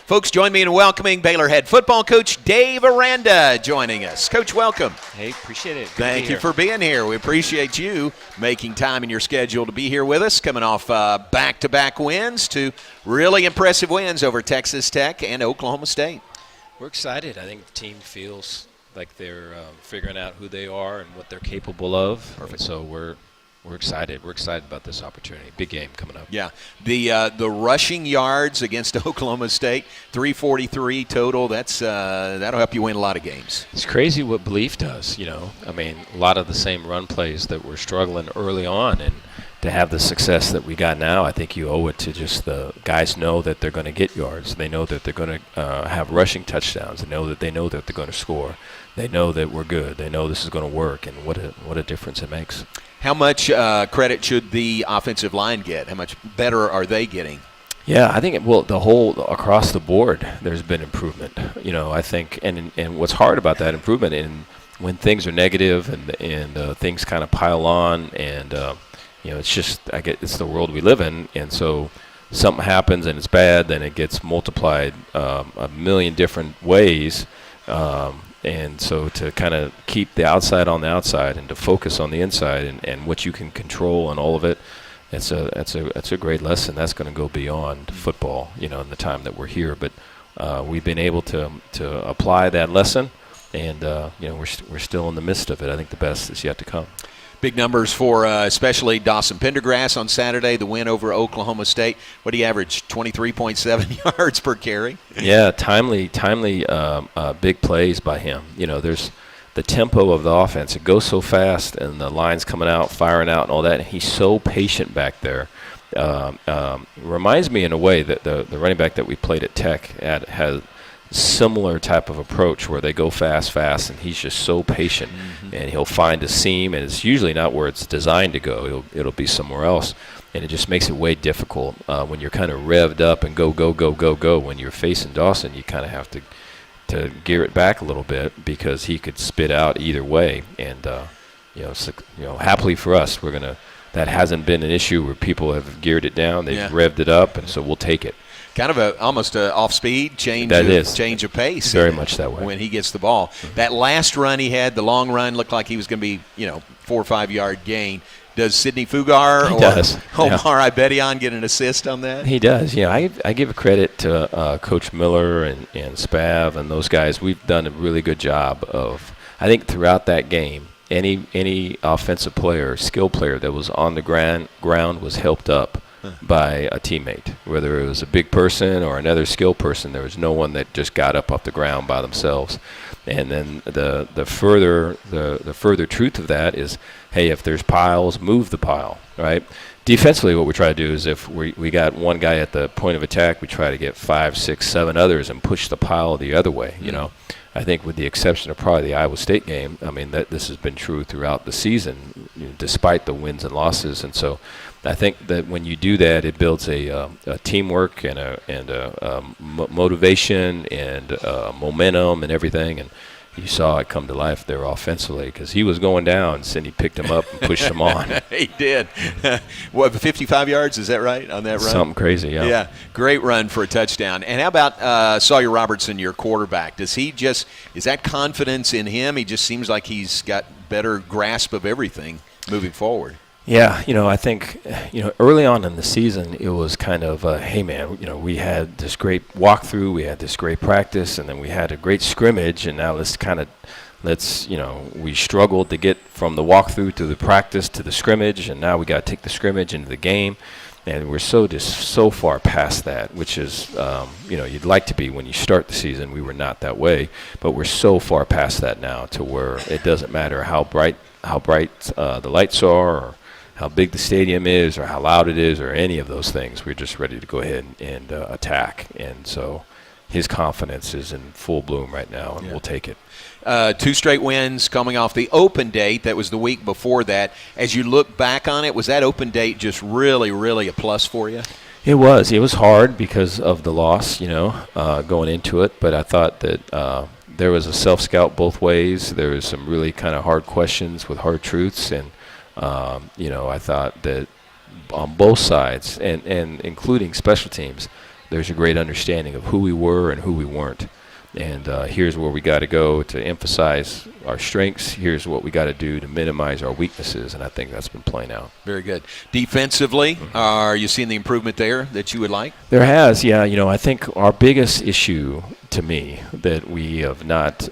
Folks, join me in welcoming Baylor head football coach Dave Aranda joining us. Coach, welcome. Hey, appreciate it. Thank you for being here. We appreciate you making time in your schedule to be here with us, coming off back-to-back wins to really impressive wins over Texas Tech and Oklahoma State. We're excited. I think the team feels like they're figuring out who they are and what they're capable of. Perfect. So we're excited. We're excited about this opportunity. Big game coming up. Yeah. The rushing yards against Oklahoma State, 343 total. That'll help you win a lot of games. It's crazy what belief does, I mean, a lot of the same run plays that we're struggling early on, and to have the success that we got now, I think you owe it to just the guys know that they're going to get yards. They know that they're going to have rushing touchdowns. They know that they're going to score. They know that we're good. They know this is going to work, and what a difference it makes. How much credit should the offensive line get? How much better are they getting? Yeah, I think across the board, there's been improvement. I think, and what's hard about that improvement, when things are negative and things kind of pile on, and it's the world we live in, and so something happens and it's bad, then it gets multiplied a million different ways. And so to kind of keep the outside on the outside and to focus on the inside and what you can control and all of it, that's a great lesson. That's going to go beyond football, in the time that we're here. But we've been able to apply that lesson, and we're still in the midst of it. I think the best is yet to come. Big numbers for especially Dawson Pendergrass on Saturday, the win over Oklahoma State. What do you average, 23.7 yards per carry? Yeah, timely big plays by him. There's the tempo of the offense. It goes so fast, and the line's coming out, firing out, and all that. And he's so patient back there. Reminds me in a way that the running back that we played at Tech has similar type of approach where they go fast, and he's just so patient, and he'll find a seam, and it's usually not where it's designed to go. It'll be somewhere else, and it just makes it way difficult when you're kind of revved up and go. When you're facing Dawson, you kind of have to gear it back a little bit because he could spit out either way, and happily for us, that hasn't been an issue where people have geared it down. They've revved it up, and so we'll take it. Kind of almost an off-speed change of pace. Very much that way. When he gets the ball. That last run he had, the long run, looked like he was going to be, 4 or 5 yard gain. Does Sidney Fugar or Omar Ibedion get an assist on that? He does. I give credit to Coach Miller and Spav and those guys. We've done a really good job of, I think throughout that game, any offensive player, skill player that was on the ground was helped up by a teammate, whether it was a big person or another skilled person. There was no one that just got up off the ground by themselves. And then the further truth of that is, hey, if there's piles, move the pile, right? Defensively, what we try to do is if we got one guy at the point of attack, we try to get 5, 6, 7 others and push the pile the other way. I think with the exception of probably the Iowa State game, I mean, that this has been true throughout the season, despite the wins and losses. And so I think that when you do that, it builds a teamwork and a motivation and momentum and everything. And you saw it come to life there offensively because he was going down, and Cindy picked him up and pushed him on. He did. 55 yards, is that right, on that run? Something crazy, yeah. Yeah, great run for a touchdown. And how about Sawyer Robertson, your quarterback? Is that confidence in him? He just seems like he's got better grasp of everything moving forward. Yeah, I think, early on in the season, it was kind of, hey, man, we had this great walkthrough, we had this great practice, and then we had a great scrimmage, and now we struggled to get from the walkthrough to the practice to the scrimmage, and now we got to take the scrimmage into the game, and we're so far past that, which is, you'd like to be when you start the season. We were not that way, but we're so far past that now to where it doesn't matter how bright the lights are or how big the stadium is or how loud it is or any of those things. We're just ready to go ahead and attack. And so his confidence is in full bloom right now, and we'll take it. 2 straight wins coming off the open date. That was the week before that. As you look back on it, was that open date just really, really a plus for you? It was. It was hard because of the loss, going into it. But I thought that there was a self-scout both ways. There was some really kind of hard questions with hard truths. And I thought that on both sides, and including special teams, there's a great understanding of who we were and who we weren't. And here's where we got to go to emphasize our strengths. Here's what we got to do to minimize our weaknesses, and I think that's been playing out. Very good. Defensively, are you seeing the improvement there that you would like? There has, yeah. I think our biggest issue to me that we have not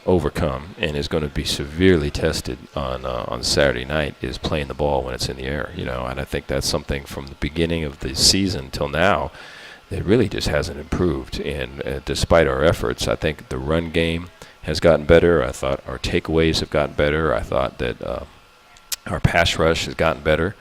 overcome and is going to be severely tested on Saturday night is playing the ball when it's in the air. And I think that's something from the beginning of the season till now it really just hasn't improved. And despite our efforts, I think the run game has gotten better. I thought our takeaways have gotten better. I thought that our pass rush has gotten better.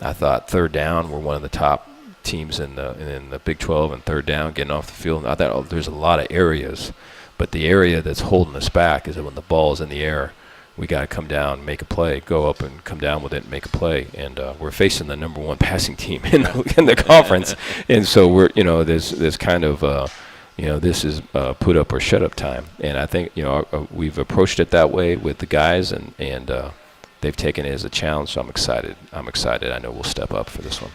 I thought third down, we're one of the top teams in the Big 12 and third down, getting off the field. I thought there's a lot of areas, but the area that's holding us back is that when the ball is in the air, we got to come down, make a play, go up and come down with it and make a play. And we're facing the number one passing team in the conference. And so we're, there's kind of, this is put up or shut up time. And I think, we've approached it that way with the guys and they've taken it as a challenge. So I'm excited. I know we'll step up for this one.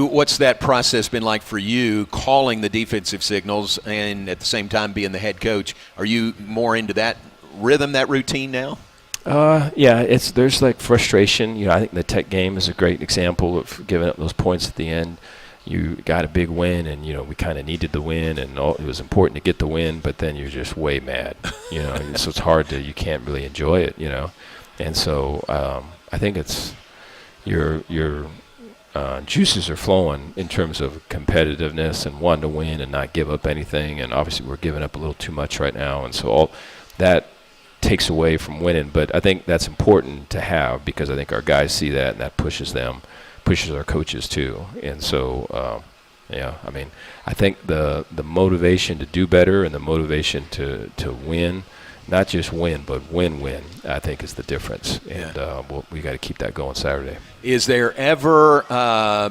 What's that process been like for you, calling the defensive signals and at the same time being the head coach? Are you more into that rhythm, that routine now? Yeah, there's like frustration. I think the Tech game is a great example of giving up those points at the end. You got a big win, and we kind of needed the win, and it was important to get the win. But then you're just way mad, so it's hard you can't really enjoy it, And so I think it's your juices are flowing in terms of competitiveness and wanting to win and not give up anything. And obviously we're giving up a little too much right now, and so all that takes away from winning. But I think that's important to have because I think our guys see that, and that pushes our coaches too. And so, I think the motivation to do better and the motivation to win, not just win, but win, I think is the difference. And we got to keep that going Saturday. Is there ever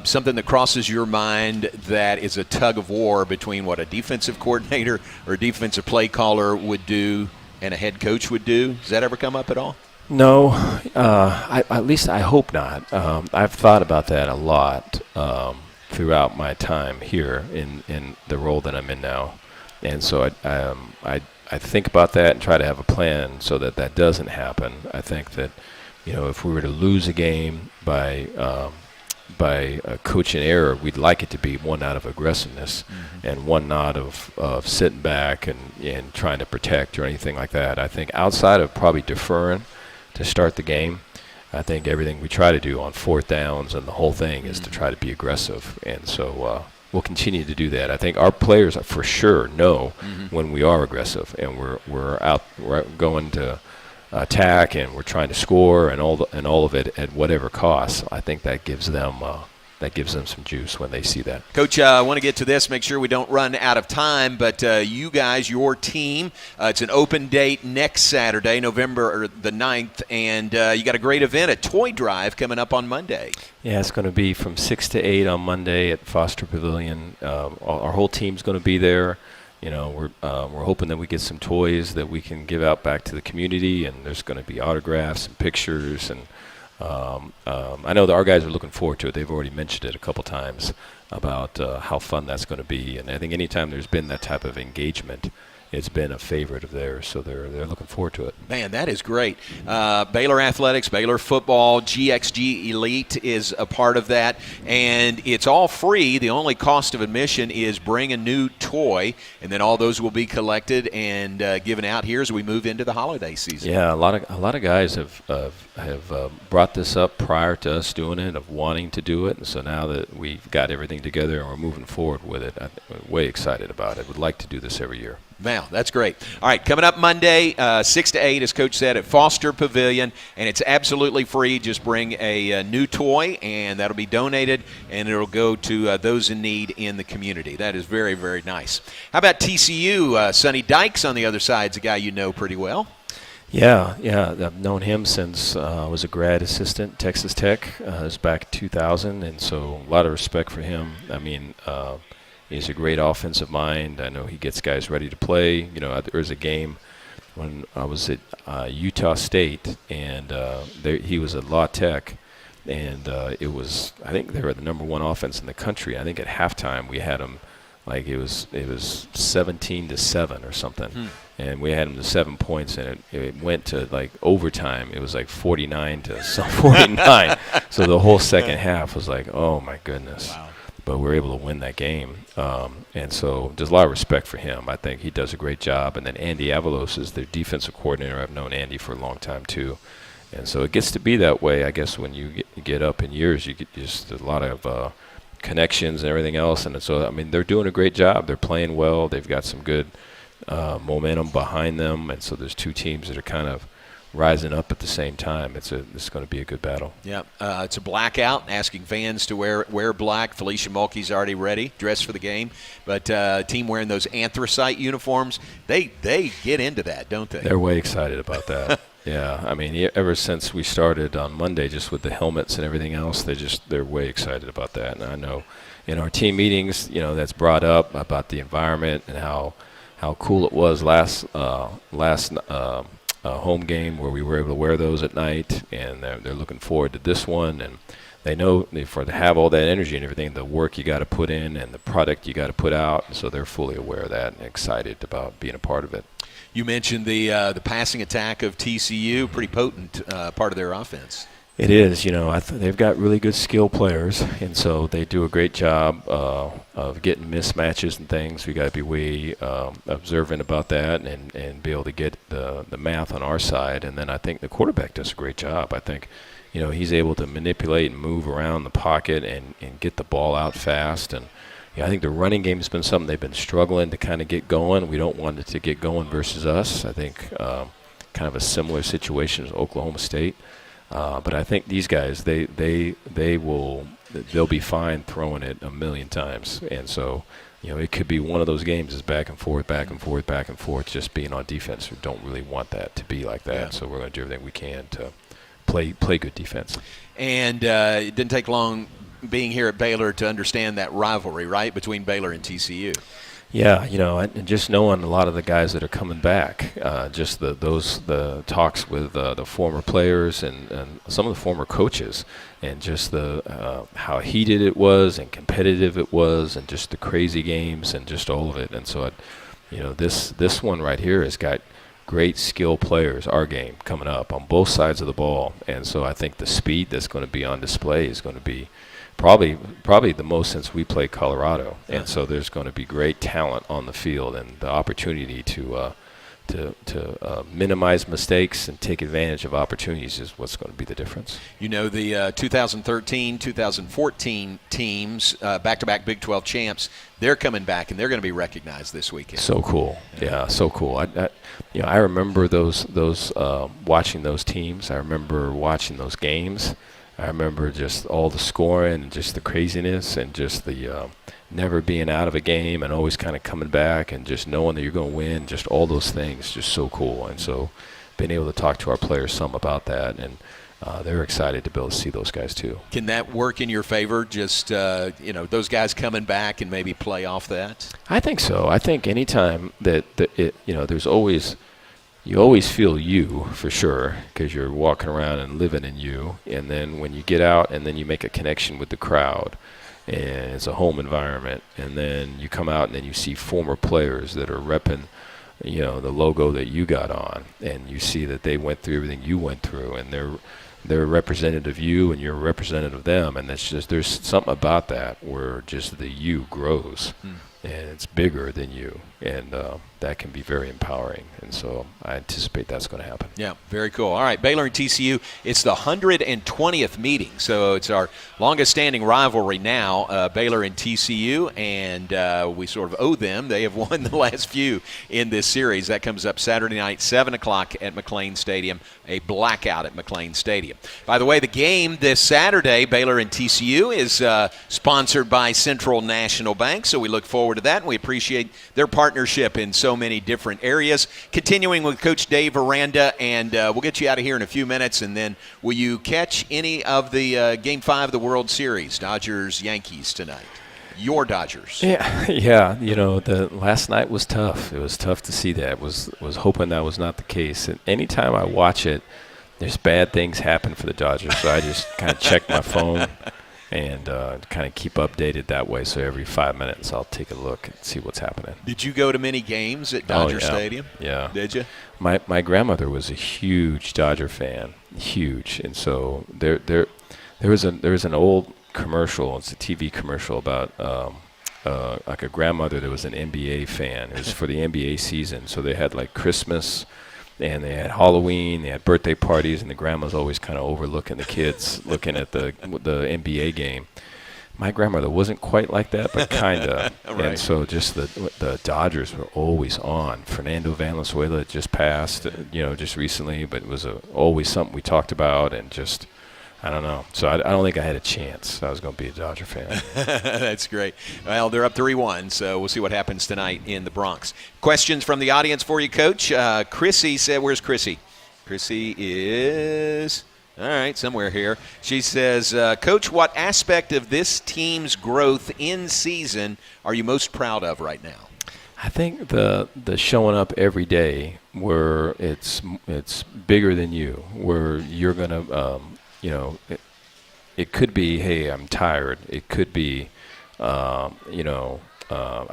something that crosses your mind that is a tug of war between what a defensive coordinator or defensive play caller would do and a head coach would do? Does that ever come up at all? No, at least I hope not. I've thought about that a lot throughout my time here in the role that I'm in now, and so I think about that and try to have a plan so that doesn't happen. I think that if we were to lose a game by a coaching error, we'd like it to be one out of aggressiveness and one not of sitting back and trying to protect or anything like that. I think outside of probably deferring to start the game, I think everything we try to do on fourth downs and the whole thing is to try to be aggressive. And so we'll continue to do that. I think our players for sure know when we are aggressive and we're going to attack and we're trying to score and all of it at whatever cost. I think that gives them some juice when they see that. Coach, I want to get to this, make sure we don't run out of time, but you guys, your team, it's an open date next Saturday, November the 9th, and you got a great event, a toy drive coming up on Monday. Yeah, it's going to be from 6 to 8 on Monday at Foster Pavilion. Our whole team's going to be there. We're hoping that we get some toys that we can give out back to the community, and there's going to be autographs and pictures. And I know that our guys are looking forward to it. They've already mentioned it a couple times about how fun that's going to be. And I think anytime there's been that type of engagement, it's been a favorite of theirs, so they're looking forward to it. Man, that is great. Baylor Athletics, Baylor Football, GXG Elite is a part of that, and it's all free. The only cost of admission is bring a new toy, and then all those will be collected and given out here as we move into the holiday season. Yeah, a lot of guys have brought this up prior to us doing it, of wanting to do it, and so now that we've got everything together and we're moving forward with it, I'm way excited about it. Would like to do this every year. Wow, that's great. All right, coming up Monday, 6 to 8, as Coach said, at Foster Pavilion, and it's absolutely free. Just bring a new toy, and that'll be donated, and it'll go to those in need in the community. That is very, very nice. How about TCU? Sonny Dykes on the other side is a guy you know pretty well. Yeah, I've known him since I was a grad assistant at Texas Tech. It was back in 2000, and so a lot of respect for him. I mean, he's a great offensive mind. I know he gets guys ready to play. There was a game when I was at Utah State, and he was at La Tech, and I think they were the number one offense in the country. I think at halftime we had them like it was 17-7 or something, and we had them to 7 points, and it went to like overtime. It was like 49 to 49. So the whole second half was like, oh my goodness. Wow. But we're able to win that game, and so there's a lot of respect for him. I think he does a great job. And then Andy Avalos is their defensive coordinator. I've known Andy for a long time too, and so it gets to be that way. I guess when you get up in years, you get just a lot of connections and everything else. And so, I mean, they're doing a great job. They're playing well. They've got some good momentum behind them. And so there's two teams that are kind of rising up at the same time. It's going to be a good battle. Yeah, it's a blackout, asking fans to wear black. Felicia Mulkey's already ready, dressed for the game. But team wearing those anthracite uniforms, they get into that, don't they? They're way excited about that. Yeah, I mean, ever since we started on Monday, just with the helmets and everything else, they're way excited about that. And I know in our team meetings, that's brought up about the environment and how cool it was last home game where we were able to wear those at night, and they're looking forward to this one. And they know to have all that energy and everything, the work you got to put in and the product you got to put out, and so they're fully aware of that and excited about being a part of it. You mentioned the passing attack of TCU, pretty potent part of their offense. It is. They've got really good skill players, and so they do a great job of getting mismatches and things. We got to be way observant about that and be able to get the math on our side. And then I think the quarterback does a great job. I think, he's able to manipulate and move around the pocket and get the ball out fast. And I think the running game has been something they've been struggling to kind of get going. We don't want it to get going versus us. I think kind of a similar situation as Oklahoma State. But I think these guys, they'll be fine throwing it a million times. And so, it could be one of those games is back and forth, just being on defense. We don't really want that to be like that. Yeah. So we're going to do everything we can to play good defense. And it didn't take long being here at Baylor to understand that rivalry, right, between Baylor and TCU. Yeah, and just knowing a lot of the guys that are coming back, just the talks with the former players and some of the former coaches, and just the how heated it was and competitive it was, and just the crazy games and just all of it. And so, this one right here has got great skill players. Our game coming up on both sides of the ball, and so I think the speed that's going to be on display is going to be probably the most since we played Colorado. And so there's going to be great talent on the field, and the opportunity to minimize mistakes and take advantage of opportunities is what's going to be the difference. The 2013, 2014 teams, back-to-back Big 12 champs, they're coming back, and they're going to be recognized this weekend. So cool. Yeah, so cool. I remember those watching those teams. I remember watching those games. I remember just all the scoring and just the craziness and just the never being out of a game and always kind of coming back and just knowing that you're going to win, just all those things, just so cool. And so being able to talk to our players some about that, and they're excited to be able to see those guys too. Can that work in your favor, just those guys coming back and maybe play off that? I think so. I think anytime that there's always – you always feel you, for sure, because you're walking around and living in you. And then when you get out and then you make a connection with the crowd, and it's a home environment, and then you come out and then you see former players that are repping, the logo that you got on, and you see that they went through everything you went through, and they're representative of you and you're representative of them. And it's just, there's something about that where just the you grows. And it's bigger than you, and that can be very empowering. And so I anticipate that's going to happen. Yeah, very cool. All right, Baylor and TCU, it's the 120th meeting, so it's our longest-standing rivalry now, Baylor and TCU, and we sort of owe them. They have won the last few in this series. That comes up Saturday night, 7 o'clock at McLean Stadium, a blackout at McLean Stadium. By the way, the game this Saturday, Baylor and TCU, is sponsored by Central National Bank, so we look forward to that, and we appreciate their partnership in so many different areas. Continuing with Coach Dave Aranda, and we'll get you out of here in a few minutes, and then will you catch any of the Game 5 of the World Series, Dodgers-Yankees tonight? Your Dodgers. Yeah. The last night was tough. It was tough to see that. Was hoping that was not the case. And anytime I watch it, there's bad things happen for the Dodgers, so I just kind of check my phone. and kind of keep updated that way. So every 5 minutes I'll take a look and see what's happening. Did you go to many games at Dodger yeah. Stadium? Yeah. Did you? My grandmother was a huge Dodger fan, huge, and so there was an old commercial. It's a TV commercial about like a grandmother that was an NBA fan. It was for the NBA season, so they had like Christmas, and they had Halloween, they had birthday parties, and the grandma's always kind of overlooking the kids, looking at the NBA game. My grandmother wasn't quite like that, but kind of. Right. And so just the Dodgers were always on. Fernando Valenzuela just passed, just recently, but it was always something we talked about, and just, I don't know. So I don't think I had a chance. I was going to be a Dodger fan. That's great. Well, they're up 3-1, so we'll see what happens tonight in the Bronx. Questions from the audience for you, Coach. Chrissy said, where's Chrissy? Chrissy is... all right, somewhere here. She says, Coach, what aspect of this team's growth in season are you most proud of right now? I think the showing up every day where it's bigger than you, where you're going to, it could be, hey, I'm tired. It could be, I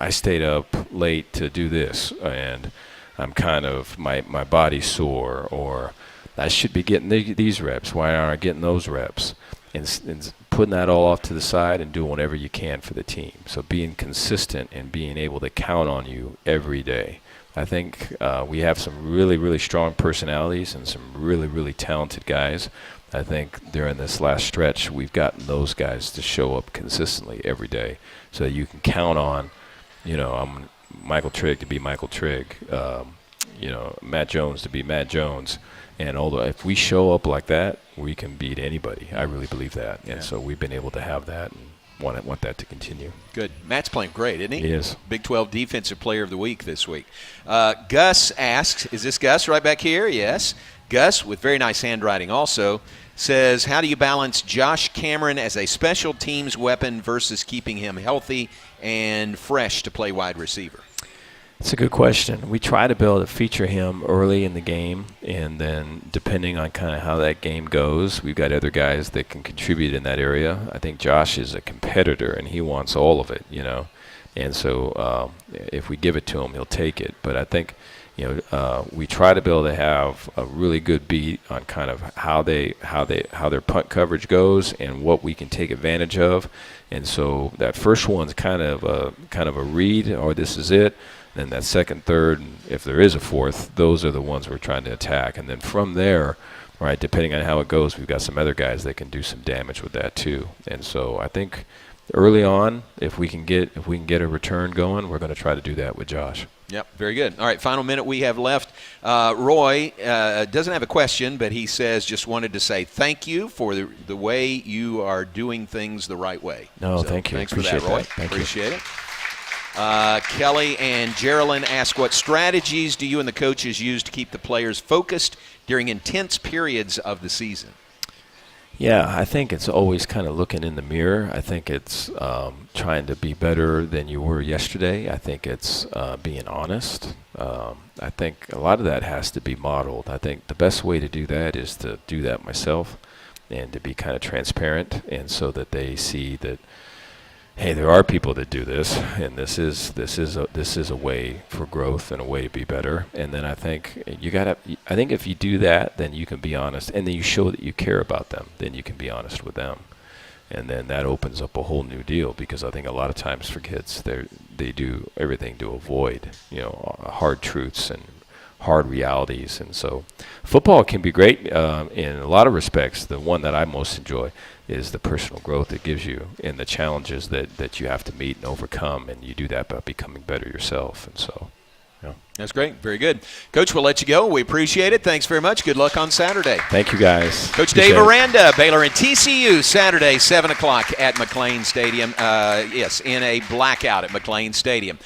stayed up late to do this, and I'm kind of, my body's sore, or I should be getting these reps. Why aren't I getting those reps? And putting that all off to the side and doing whatever you can for the team. So being consistent and being able to count on you every day. I think we have some really, really strong personalities and some really, really talented guys. I think during this last stretch, we've gotten those guys to show up consistently every day, so that you can count on, I'm Michael Trigg to be Michael Trigg, Matt Jones to be Matt Jones. And although if we show up like that, we can beat anybody. I really believe that. And so we've been able to have that and want that to continue. Good. Matt's playing great, isn't he? He is. Big 12 Defensive Player of the Week this week. Gus asks, is this Gus right back here? Yes. Gus, with very nice handwriting also, says, how do you balance Josh Cameron as a special teams weapon versus keeping him healthy and fresh to play wide receiver? It's a good question. We try to be able to feature him early in the game, and then depending on kind of how that game goes, we've got other guys that can contribute in that area. I think Josh is a competitor, and he wants all of it, And so if we give it to him, he'll take it. But I think, we try to be able to have a really good beat on kind of how their punt coverage goes and what we can take advantage of. And so that first one's kind of a read, or this is it. Then that second, third, and if there is a fourth, those are the ones we're trying to attack. And then from there, right, depending on how it goes, we've got some other guys that can do some damage with that too. And so I think early on, if we can get a return going, we're going to try to do that with Josh. Yep, very good. All right, final minute we have left. Roy doesn't have a question, but he says, just wanted to say thank you for the way you are doing things the right way. No, thank you. Thanks Appreciate for that, Roy. Thank Appreciate it. Kelly and Geraldine ask, what strategies do you and the coaches use to keep the players focused during intense periods of the season? Yeah, I think it's always kind of looking in the mirror. I think it's trying to be better than you were yesterday. I think it's being honest. I think a lot of that has to be modeled. I think the best way to do that is to do that myself and to be kind of transparent, and so that they see that, hey, there are people that do this, and this is a way for growth and a way to be better. And then I think if you do that, then you can be honest, and then you show that you care about them. Then you can be honest with them, and then that opens up a whole new deal. Because I think a lot of times for kids, they do everything to avoid hard truths and hard realities. And so football can be great in a lot of respects. The one that I most enjoy is the personal growth it gives you and the challenges that you have to meet and overcome, and you do that by becoming better yourself. And so, yeah. That's great. Very good. Coach, we'll let you go. We appreciate it. Thanks very much. Good luck on Saturday. Thank you, guys. Coach Dave Aranda, Baylor and TCU, Saturday, 7 o'clock at McLean Stadium. Yes, in a blackout at McLean Stadium.